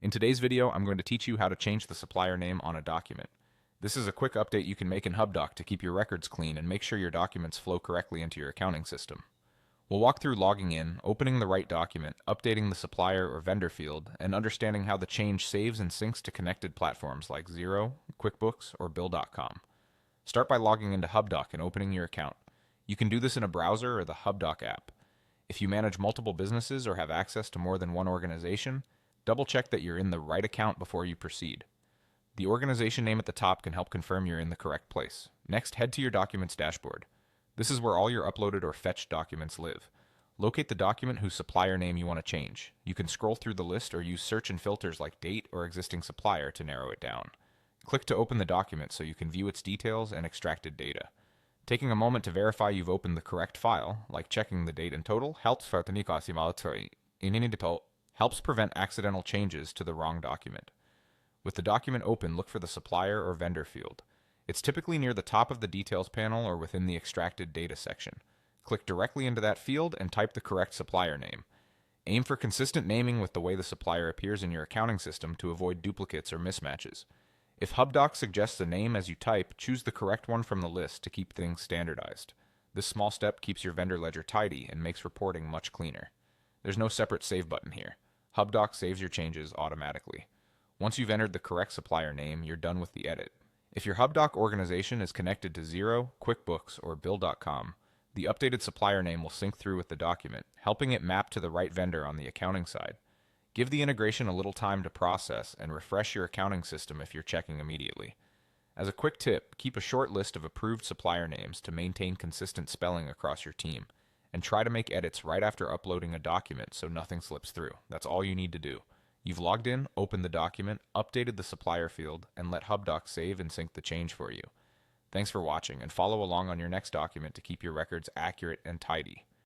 In today's video, I'm going to teach you how to change the supplier name on a document. This is a quick update you can make in Hubdoc to keep your records clean and make sure your documents flow correctly into your accounting system. We'll walk through logging in, opening the right document, updating the supplier or vendor field, and understanding how the change saves and syncs to connected platforms like Xero, QuickBooks, or Bill.com. Start by logging into Hubdoc and opening your account. You can do this in a browser or the Hubdoc app. If you manage multiple businesses or have access to more than one organization, double check that you're in the right account before you proceed. The organization name at the top can help confirm you're in the correct place. Next, head to your documents dashboard. This is where all your uploaded or fetched documents live. Locate the document whose supplier name you want to change. You can scroll through the list or use search and filters like date or existing supplier to narrow it down. Click to open the document so you can view its details and extracted data. Taking a moment to verify you've opened the correct file, like checking the date and total, helps prevent accidental changes to the wrong document. With the document open, look for the supplier or vendor field. It's typically near the top of the details panel or within the extracted data section. Click directly into that field and type the correct supplier name. Aim for consistent naming with the way the supplier appears in your accounting system to avoid duplicates or mismatches. If Hubdoc suggests a name as you type, choose the correct one from the list to keep things standardized. This small step keeps your vendor ledger tidy and makes reporting much cleaner. There's no separate save button here. Hubdoc saves your changes automatically. Once you've entered the correct supplier name, you're done with the edit. If your Hubdoc organization is connected to Xero, QuickBooks, or Bill.com, the updated supplier name will sync through with the document, helping it map to the right vendor on the accounting side. Give the integration a little time to process and refresh your accounting system if you're checking immediately. As a quick tip, keep a short list of approved supplier names to maintain consistent spelling across your team, and try to make edits right after uploading a document so nothing slips through. That's all you need to do. You've logged in, opened the document, updated the supplier field, and let Hubdoc save and sync the change for you. Thanks for watching, and follow along on your next document to keep your records accurate and tidy.